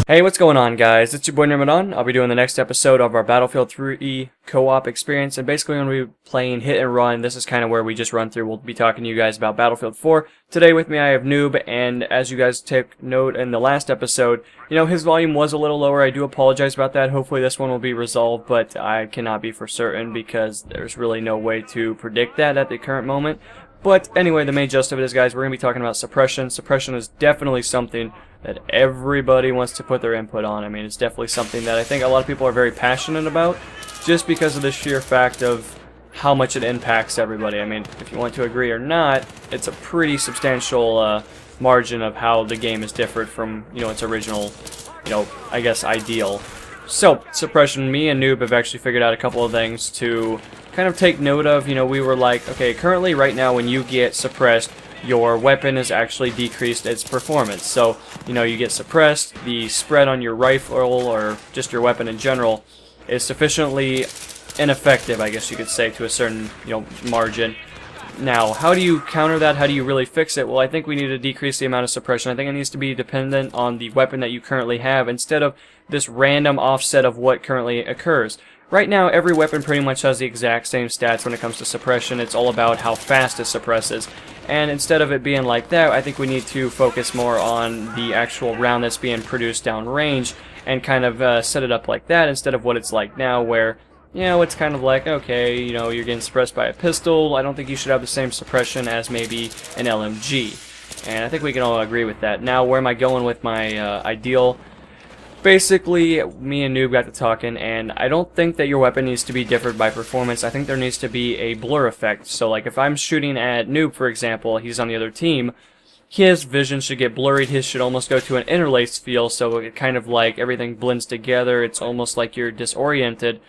Hey, what's going on, guys? It's your boy Ramadan. I'll be doing the next episode of our Battlefield 3 co-op experience, and basically I'm going to be playing hit and run. This is kind of where we just run through. We'll be talking to you guys about Battlefield 4. Today with me I have Noob, and as you guys took note in the last episode, his volume was a little lower. I do apologize about that. Hopefully this one will be resolved, but I cannot be for certain because there's really no way to predict that at the current moment. But anyway, the main gist of it is, guys, we're going to be talking about Suppression. Suppression is definitely something that everybody wants to put their input on. I mean, it's definitely something that I think a lot of people are very passionate about, just because of the sheer fact of how much it impacts everybody. I mean, if you want to agree or not, it's a pretty substantial margin of how the game is different from, its original, I guess, ideal. So, Suppression, me and Noob have actually figured out a couple of things to kind of take note of. We were like, okay, currently right now when you get suppressed, your weapon is actually decreased its performance. So, you get suppressed, the spread on your rifle or just your weapon in general is sufficiently ineffective, I guess you could say, to a certain, margin. Now, how do you counter that? How do you really fix it? Well, I think we need to decrease the amount of suppression. I think it needs to be dependent on the weapon that you currently have instead of this random offset of what currently occurs. Right now, every weapon pretty much has the exact same stats when it comes to suppression. It's all about how fast it suppresses. And instead of it being like that, I think we need to focus more on the actual round that's being produced downrange and kind of set it up like that instead of what it's like now where, it's kind of like, okay, you're getting suppressed by a pistol. I don't think you should have the same suppression as maybe an LMG. And I think we can all agree with that. Now, where am I going with my ideal? Basically, me and Noob got to talking, and I don't think that your weapon needs to be differed by performance. I think there needs to be a blur effect. So, like, if I'm shooting at Noob, for example, he's on the other team, his vision should get blurred. His should almost go to an interlaced feel, so it kind of like everything blends together. It's almost like you're disoriented,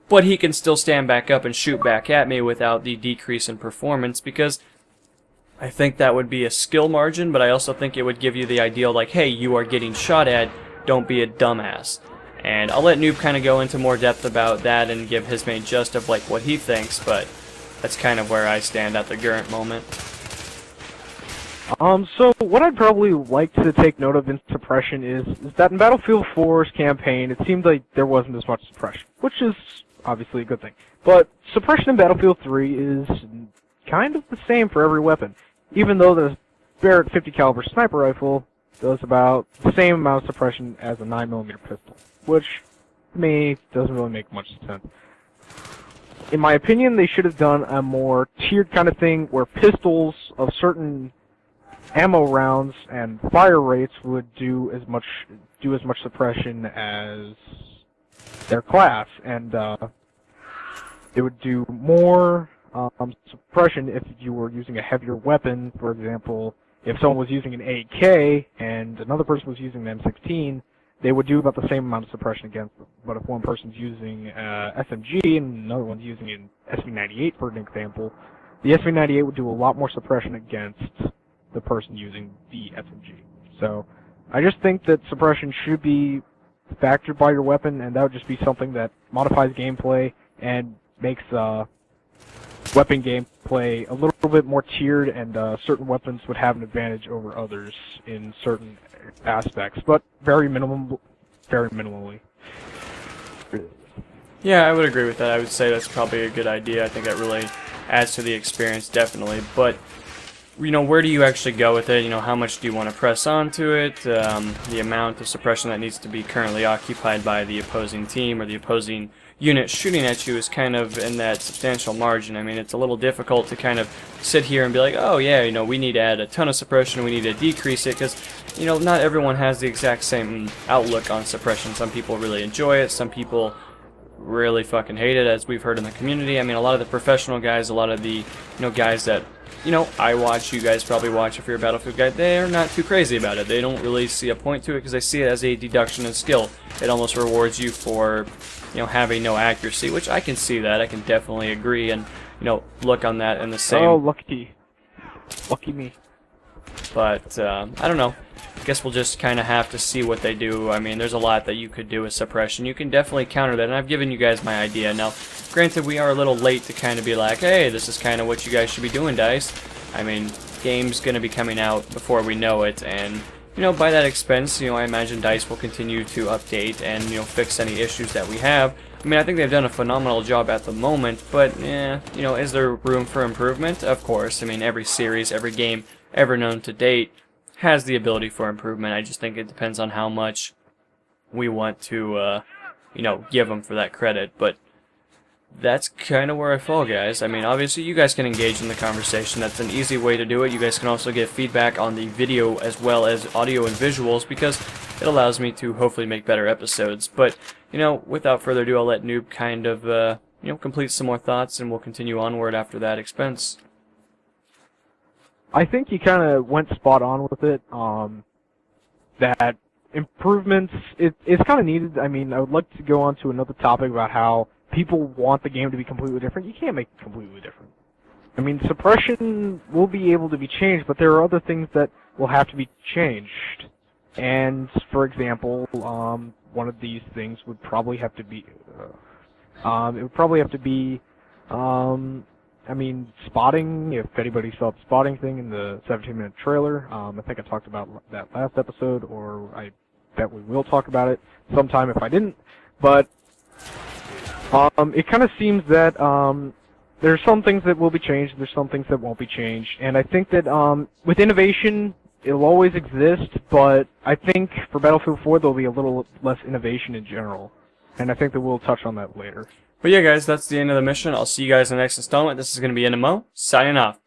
but he can still stand back up and shoot back at me without the decrease in performance, because I think that would be a skill margin, but I also think it would give you the ideal, like, hey, you are getting shot at, don't be a dumbass. And I'll let Noob kind of go into more depth about that and give his main gist of like what he thinks, but that's kind of where I stand at the current moment. So what I'd probably like to take note of in Suppression is that in Battlefield 4's campaign, it seemed like there wasn't as much suppression, which is obviously a good thing. But suppression in Battlefield 3 is kind of the same for every weapon, even though the Barrett 50 caliber sniper rifle does about the same amount of suppression as a 9mm pistol, which, to me, doesn't really make much sense. In my opinion, they should have done a more tiered kind of thing where pistols of certain ammo rounds and fire rates would do as much suppression as their class, and it would do more suppression if you were using a heavier weapon. For example, if someone was using an AK and another person was using an M16, they would do about the same amount of suppression against them. But if one person's using SMG and another one's using an SV98, for an example, the SV98 would do a lot more suppression against the person using the SMG. So I just think that suppression should be factored by your weapon, and that would just be something that modifies gameplay and makes weapon gameplay a little bit more tiered, and certain weapons would have an advantage over others in certain aspects, but very minimally. Yeah, I would agree with that. I would say that's probably a good idea. I think that really adds to the experience, definitely. But, where do you actually go with it? How much do you want to press onto it? The amount of suppression that needs to be currently occupied by the opposing team or the opposing unit shooting at you is kind of in that substantial margin. I mean, it's a little difficult to kind of sit here and be like, oh yeah, we need to add a ton of suppression, we need to decrease it, because, not everyone has the exact same outlook on suppression. Some people really enjoy it, some people really fucking hate it, as we've heard in the community. I mean, a lot of the professional guys, a lot of the, guys that, I watch, you guys probably watch if you're a Battlefield guy, they're not too crazy about it. They don't really see a point to it because they see it as a deduction in skill. It almost rewards you for, having no accuracy, which I can see that. I can definitely agree and, look on that in the same... Oh, lucky. Lucky me. But, I don't know. I guess we'll just kind of have to see what they do. I mean, there's a lot that you could do with suppression. You can definitely counter that, and I've given you guys my idea. Now, granted, we are a little late to kind of be like, hey, this is kind of what you guys should be doing, DICE. I mean, game's going to be coming out before we know it, and by that expense, I imagine DICE will continue to update and, fix any issues that we have. I mean, I think they've done a phenomenal job at the moment, but, is there room for improvement? Of course. I mean, every series, every game ever known to date has the ability for improvement. I just think it depends on how much we want to, give them for that credit, but that's kind of where I fall, guys. I mean, obviously, you guys can engage in the conversation. That's an easy way to do it. You guys can also get feedback on the video as well as audio and visuals, because it allows me to hopefully make better episodes. But, without further ado, I'll let Noob kind of, complete some more thoughts, and we'll continue onward after that expense. I think you kind of went spot on with it. That improvements, it's kind of needed. I mean, I would like to go on to another topic about how people want the game to be completely different. You can't make it completely different. I mean, suppression will be able to be changed, but there are other things that will have to be changed. And, for example, one of these things would probably have to be, I mean, spotting, if anybody saw the spotting thing in the 17-minute trailer. I think I talked about that last episode, or I bet we will talk about it sometime if I didn't. But it kind of seems that there's some things that will be changed, there's some things that won't be changed. And I think that with innovation, it'll always exist, but I think for Battlefield 4 there'll be a little less innovation in general. And I think that we'll touch on that later. But yeah, guys, that's the end of the mission. I'll see you guys in the next installment. This is going to be NMO, signing off.